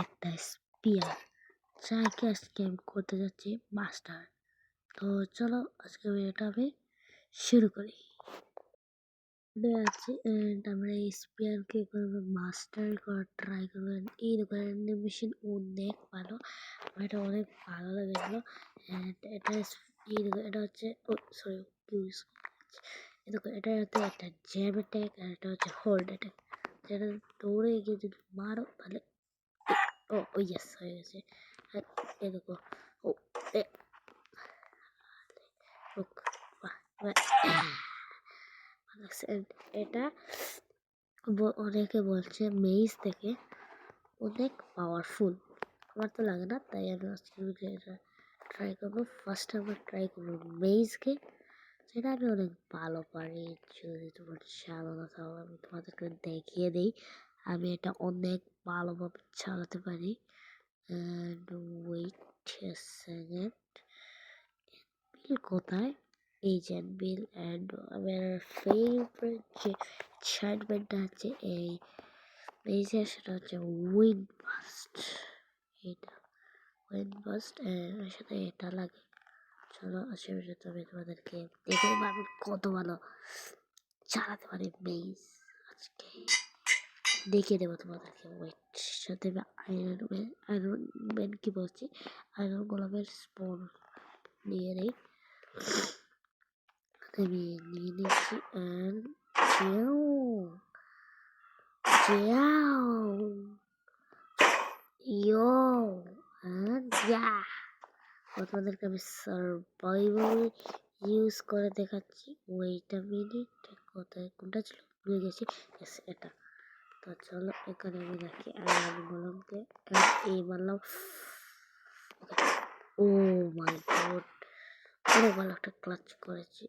একটা স্পিয়ার যাকে আজকে আমি করতে যাচ্ছি মাস্টার। তো চলো আজকে ভিডিওটা আমি শুরু করি। আছে আমরা এই স্পিয়ারকে করবো মাস্টার করার ট্রাই করবেন। এই দোকানের অ্যানিমেশন অনেক ভালো, আমার এটা অনেক ভালো লেগেছিলো। এটা এটা হচ্ছে সরি ইউজ এটা হচ্ছে একটা জ্যাম অ্যাটাক আর এটা হচ্ছে হোল্ড অ্যাটাক। যেটা দৌড়ে গিয়ে যদি মারো তাহলে ও ইয়েস হয়ে গেছে। আর এ দেখো ও এ এটা অনেকে বলছে মেইজ থেকে অনেক পাওয়ারফুল, আমার তো লাগে না, তাই আমি আজকে এটা ট্রাই করবো। ফার্স্ট আমরা ট্রাই করবো মেইজকে, সেটা আমি অনেক ভালো পারি। যদি তোমার চালানো তাহলে আমি তোমাদেরকে দেখিয়ে দিই আমি এটা অনেক ভালোভাবে চালাতে পারি। And wait a second, বিল কোথায়? Agent bill. অ্যান্ড আমার ফেভারিট যে এনচান্টমেন্টটা হচ্ছে এই মেইজের, সেটা হচ্ছে উইন্ড বাস্ট। এটা উইন্ড বাস্ট এর সাথে এটা লাগে। চলো আশেপাশে আমি তোমাদেরকে দেখে আমি কত ভালো চালাতে পারি মেইজ আজকে দেখিয়ে দেবো তোমাদেরকে। ওয়েট সাথে আয়রন ম্যান কি বলছি, আয়রন গোলাপের স্পোন নিয়ে নেই। আমি নিয়ে নিচ্ছি অ্যান্ড তোমাদেরকে আমি সার্ভাইভাল ইউজ করে দেখাচ্ছি। ওয়েট আ মিনিট, কোথায় কোনটা ছিল ভুলে গেছি। এটা তো চলো এখানে আমি রাখি আয়রন গোলামকে এই মারলাম। ও মাই গড, অনেক ভালো একটা ক্লাচ করেছি।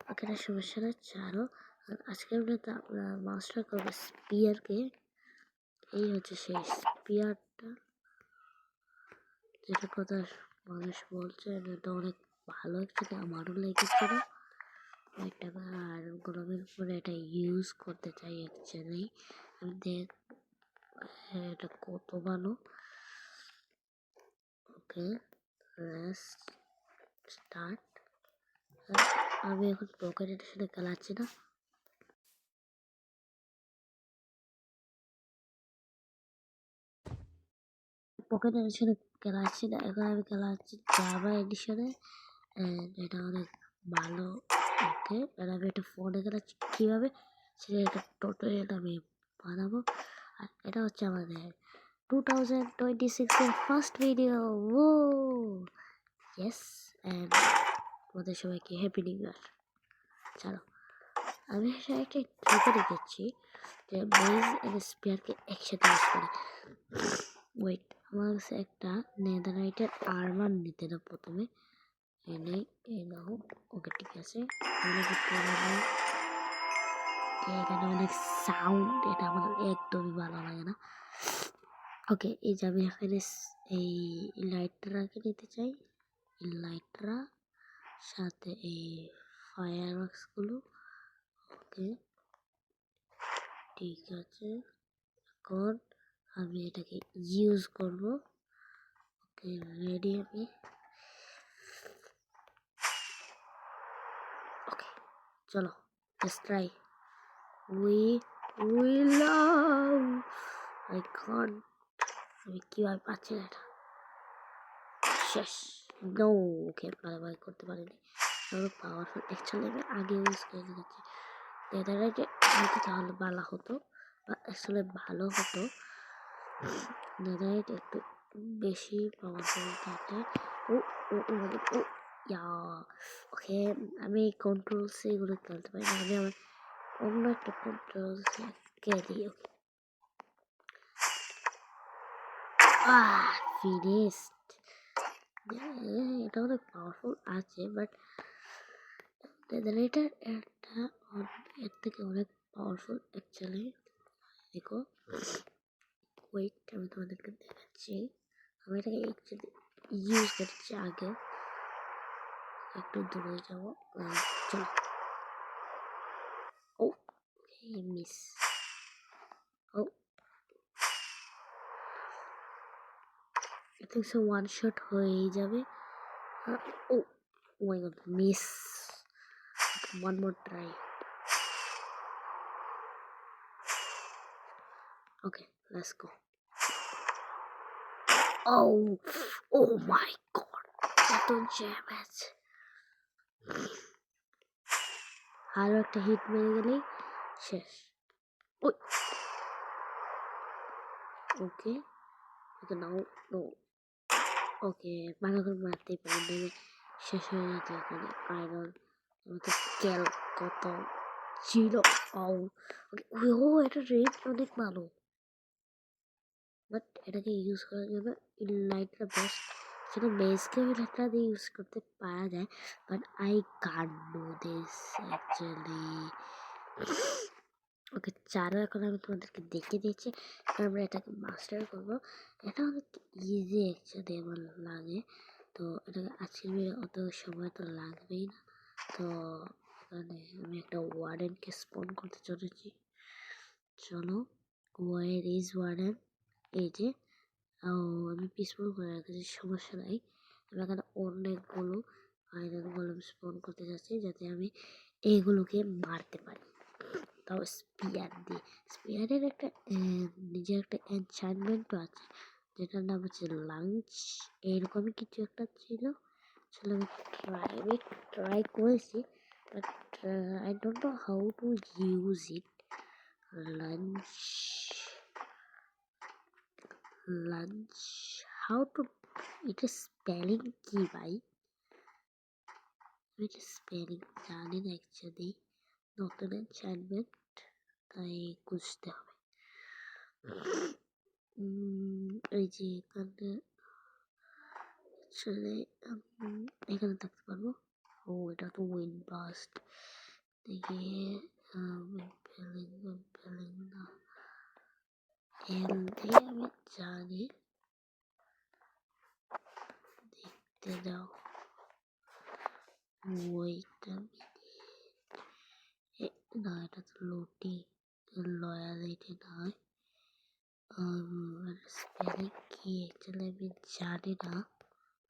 ওখানে সমস্যা নেই। চারো আজকে আমরা মাস্টার করবো স্পিয়ারকে। এই হচ্ছে সেই স্পিয়ারটা যেটা কথা মানুষ বলছে, এটা অনেক ভালো একসাথে আমারও লেগেছিল। এটা আর গরমের উপরে এটা ইউজ করতে চাই অ্যাকচুয়ালি। আমি দেখ এটা কত ভালো। ওকে রেস্ট স্টার্ট। আমি এখন পকেটের সাথে খেলাচ্ছি না, পকেট এডিশনে খেলাচ্ছি না, এখন আমি খেলাচ্ছি জাভা এডিশনে। এটা অনেক ভালো। ওকে আমি একটা ফোনে খেলাচ্ছি কীভাবে সেটা একটা টোটাল আমি বানাবো। আর এটা হচ্ছে আমাদের 2026-এর first video. Oh yes, and তোমাদের সবাইকে হ্যাপি নিউ ইয়ার। চলো আমি একটা ট্রিকে রেখেছি যে মেইজ এবং স্পিয়ারকে একসাথে ইউজ করে। ওয়েট, আমার কাছে একটা নেদাররাইটের আর্মার নিতে না প্রথমে এনে এই নাও। ওকে ঠিক আছে, এখানে অনেক সাউন্ড, এটা আমার একদমই ভালো লাগে না। ওকে এই যে আমি এখানে এই লাইটটাকে নিতে চাই, লাইটরা সাথে এই ফায়ার ওয়ার্কসগুলো। ওকে ঠিক আছে, এখন আমি এটাকে ইউজ করব। ওকে রেডি আমি। ওকে চলো let's try. We love I can't, আমি কীভাবে পাচ্ছি না এটা শেষ। নো ওকে ভালোভাবে করতে পারিনি, পাওয়ারফুল অ্যাকচুয়ালি আমি আগে ইউজ করে দিয়েছি। নেদাররাইটে হয়তো তাহলে ভালো হতো, বা আসলে ভালো হতো। নেদাররাইট একটু বেশি পাওয়ারফুল থাকে। ও ও ও ও ইয়া ওকে, আমি কন্ট্রোলস এগুলো খেলতে পারি না, আমি আমার অন্য একটা কন্ট্রোলস কে দিই। ওকে ফিনিশড। এটা অনেক পাওয়ারফুল আছে, বাট নেদাররাইটার একটা এর থেকে অনেক পাওয়ারফুল অ্যাকচুয়ালি। দেখো ওয়েট আমি তোমাদেরকে দেখাচ্ছি। আমি এটাকে অ্যাকচুয়ালি ইউজ করছি আগে। একটু দূরে যাবো, চলো। ও miss, think so one shot হয়েই যাবে। Oh my god, miss. One more try. Okay, let's go. Oh my god, এত জ্যামেজ। আরো একটা হিট মেরে গেলেই শেষ। ওকে ওকে নাও নো ওকে ভালো করে মারতেই পারি না, শেষ হয়ে যেত এখানে। আয়রন আমাদের ক্যাল কত ছিল। ওকে ও এটা রেট অনেক ভালো, বাট এটাকে ইউজ করার জন্য লাইটটা বেস্ট। সেটা বেসকে লাইটটা দিয়ে ইউজ করতে পারা যায়, but I can't do this actually. Okay চারও এখন আমি তোমাদেরকে দেখে দিয়েছি, কারণ আমরা এটাকে মাস্টার করবো। এটা অনেক ইজি অ্যাকচুয়ালি আমার লাগে, তো এটাকে আজকের ভিডিও অত সময় তো লাগবেই না। তো এখানে আমি একটা ওয়ার্ডেনকে স্পন করতে চলেছি। চলো, ওয়ার ইজ ওয়ার্ডেন। এই যে আমি পিসফুল করে রেখেছি, সমস্যা নাই। আমি এখানে অনেকগুলো আয়রন গোলেম স্পন করতে যাচ্ছি, যাতে আমি এইগুলোকে মারতে পারি, তাও স্পিয়ার দিয়ে। স্পিয়ারের একটা নিজের একটা এনচ্যান্টমেন্টও আছে, যেটার নাম হচ্ছে লাঞ্চ, এইরকমই কিছু একটা ছিল। আসলে আমি ট্রাই করেছি, but I don't know how to use it. Lunch lunch how to, এটা স্পেলিং কি ভাই? এটা স্পেলিং জানি না অ্যাকচুয়ালি, নতুন এনচ্যান্টমেন্ট, তাই খুঁজতে হবে। এই যে এখানে আসলে এখানে থাকতে পারবো। ও এটা তো উইন্ড বাস্ট, দেখি উইন্ড না, এল দিয়ে আমি জানি, দেখতে দাও। ওইটা না, এটা তো লোটি, লয়ালিটি নয়। স্পেলিং কি অ্যাকচুয়ালি আমি জানি না,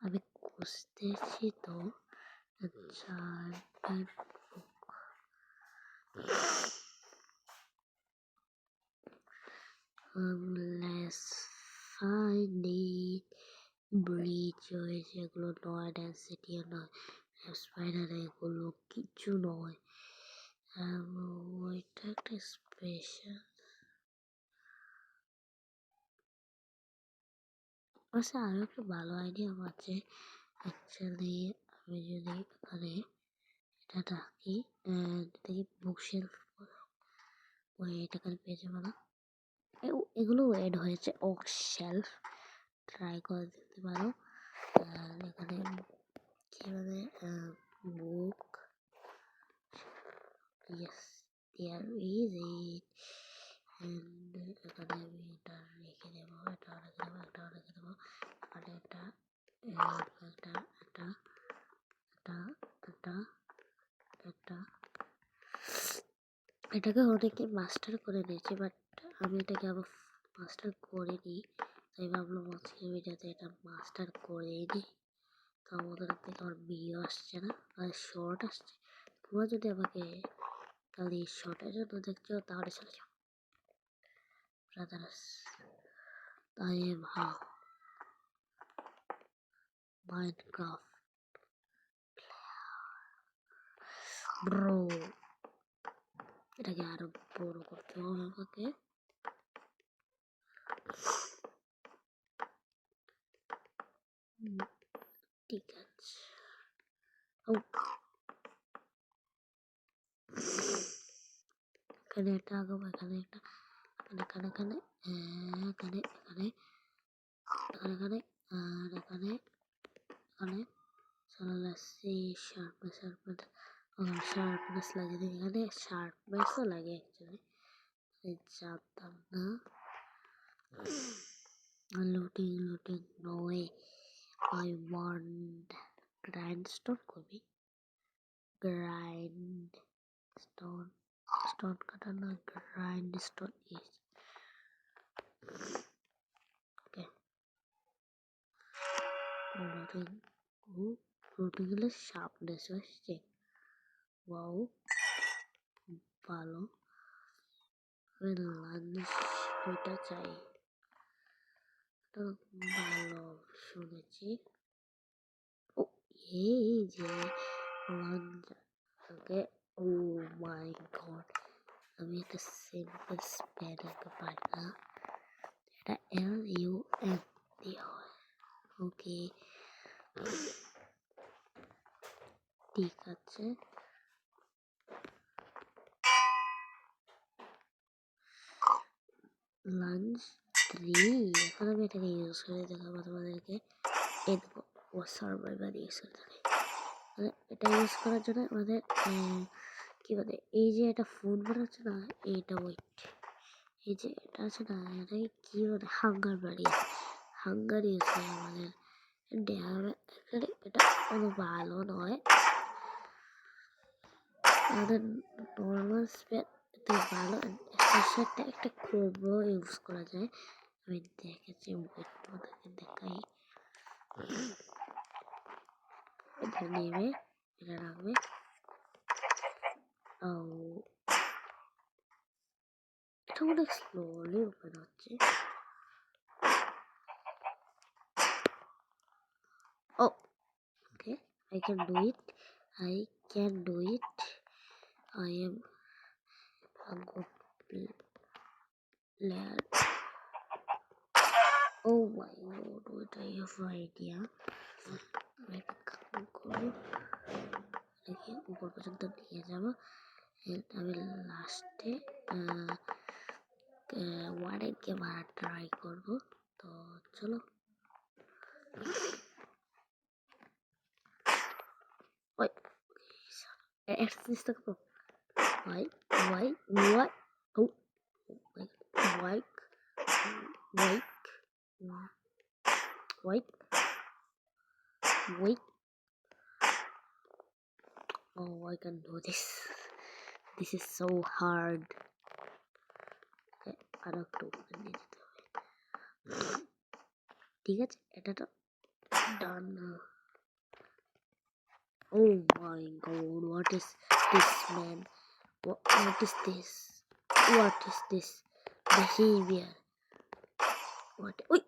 আমি খুঁজতেছি তো। Let's find it. ব্রিজ হয়েছে, এগুলো নয়, ডেন্সিটিও নয়, স্পাইডার এগুলো কিছু নয়। ওইটা একটা স্পেশাল, আচ্ছা আরও একটা ভালো আইডিয়া আছে অ্যাকচুয়ালি। আমি যদি এখানে এটা রাখি, দেখি বুকশেলফ, ওই এটা এখানে পেয়ে যাবো না, এগুলো এড হয়েছে ওক শেলফ, ট্রাই করে দিতে পারো। এখানে কি বলে বুক, ইয়েস দেয়ার ইজ ইট। এখানে আমি এটা রেখে দেবো, এটা রেখে দেবো, এটা রেখে দেবো, এখানে এটা এটা এটা এটা এটা এটা এটাকে অনেকে মাস্টার করে নিয়েছে, বাট আমি এটাকে আবার মাস্টার করিনি, তাই ভাবলাম আজকের ভিডিওতে এটা মাস্টার করেই নিই। তো আমাদের থেকে আমার ভিডিও আসছে না, আর শর্ট আসছে। তোমরা যদি আমাকে খালি শর্টের জন্য দেখছো, তাহলে চলে যাও ব্রাদার্স। তাই ভাব মাইনক্রাফট ব্রো, এটাকে আরো বড় করতে হবে আমাকে। ঠিক আছে, এখানে একটা আগাবো, এখানে একটা, এখানে এখানে এখানে এখানে এখানে এখানে আর এখানে এখানে চলে শার্পনেস লাগে, এখানে শার্পনেসও লাগে অ্যাকচুয়ালি, জানতাম না। Looting no way, I want grindstone করবি, গ্রাইন্ড স্টোন, স্টোন কাটা না, গ্রাইন্ডস্টোন ইজ ওকে। রোটিং রোটিং হলে শার্পনেস আসছে। ওয়াও, ভালো। আমি লাঞ্চ ওইটা চাই, তো ভালো শুনেছি। ও, এই যে লাঞ্চ, ওকে। ও মাই গড, আমি একটা সিম্পল স্প্যান আঁকতে পারি না, এটা LUN দিয়ে হয়। ওকে, ঠিক আছে। লাঞ্চ 3, এখন আমি এটাকে ইউজ করে দেখাবো তোমাদেরকে। এই দেখো, ও সার্ভাইভার ইউজ করে দেখাই। মানে এটা ইউজ করার জন্য আমাদের কি বলে, এই যে এটা ফুড বানাচ্ছে না, এইটা ওয়েট, এই যে এটা আছে না, এটাকে কি বলে, হাঙ্গার ইউজ করে আমাদের। এটা কোনো ভালো নয়, আমাদের নর্মাল স্পেন এত ভালো। এর সাথে একটা কোবো ইউজ করা যায়, আমি দেখেছি। ওয়েট তোমাদেরকে দেখাই। এটা নেবে, এটা রাখবে। ও, এটা অনেক স্লোলি ওপেন হচ্ছে। ও, okay, I can do it. I can do it. I am a good player. Oh my god, what I have idea. আমি একটা কাম করবো, এটাকে উপর পর্যন্ত নিয়ে যাবো। আমি লাস্টে ওয়ার্ডেনকে মারা ট্রাই করবো। তো চলো, ওই একটা জিনিস থাকবো। Why? What? Oh, like, like, like, wait, wait. Oh, I can do this. This is so hard. Okay, আর একটু উপরে নিয়ে যেতে হবে। ঠিক আছে, এটা তো ডান। Oh my god, what is this, man? What is this? What is this behavior? What? Wait.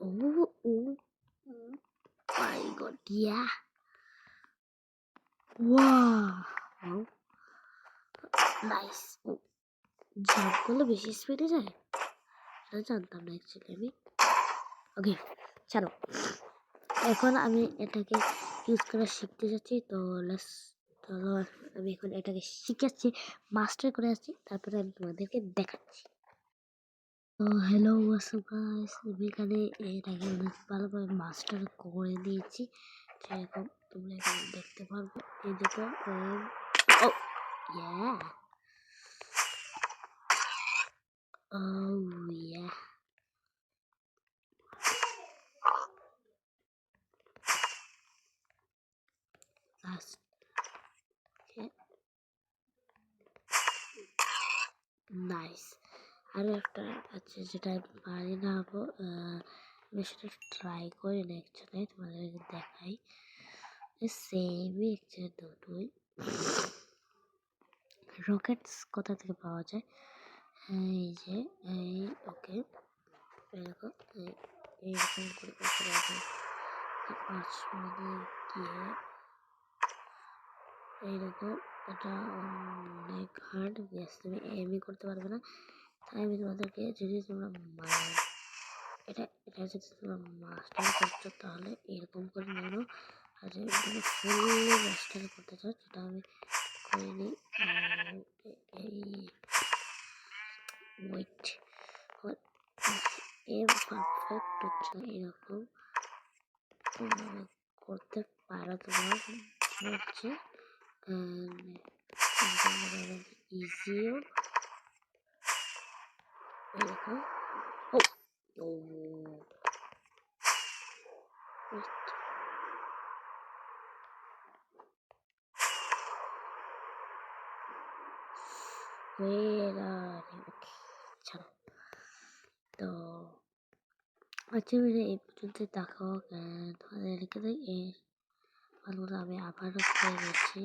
Oh my god, yeah. Wow. Nice. Jump করলে বেশি স্পিডে যায়, এটা জানতাম না অ্যাকচুয়ালি আমি। ওকে, চলো, এখন আমি এটাকে ইউজ করা শিখতে যাচ্ছি। তো চলো, আমি এখন এটাকে শিখেছি, মাস্টার করে আসছি, তারপরে আমি তোমাদেরকে দেখাচ্ছি। তো হ্যালো, হোয়াটসঅ্যাপ গাইস, আমি এখানে এটাকে অনেক ভালোভাবে মাস্টার করে নিয়েছি, যেরকম তোমরা এখানে দেখতে পারবো। এই দেখো, ও ইয়া, oh yeah, last, okay, nice. আরও একটা আছে যেটা আমি পারি না, আমি সেটা ট্রাই করি না অ্যাকচুয়ালি, তোমাদেরকে দেখাই। সেমই অ্যাকচুয়ালি দুটোই। রকেটস কোথা থেকে পাওয়া যায়, এই যে এই, ওকে, দেখো এইরকম করে উপরে আসমানে গিয়ে এইরকম, এটা অনেক হার্ড, গ্যাস তুমি এমই করতে পারবে না। তাই আমি তোমাদেরকে, যদি তোমরা এটা যদি তোমরা মাস্টার করছো তাহলে এরকম করে নেবো, আর যদি তুমি ফুললি মাস্টার করতে চাও, যেটা আমি করিনি, এই ওয়েট, পারফেক্ট হচ্ছে এরকম করতে পারো তোমরা, হচ্ছে ইজিও এরকম। ও, ছাড়ো। তো আজকের ভিডিও এই পর্যন্তই থাকুক। তোমাদের এখানে ভালো আমি আবারও ফিরে গেছি।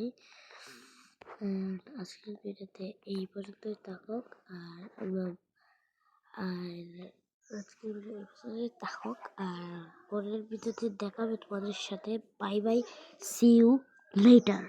আজকের ভিডিওতে এই পর্যন্তই থাকুক। আর আজকের ভিডিও এই পর্যন্তই থাকুক। আর পরের ভিডিওতে দেখাবে তোমাদের সাথে। Bye bye, see you letter.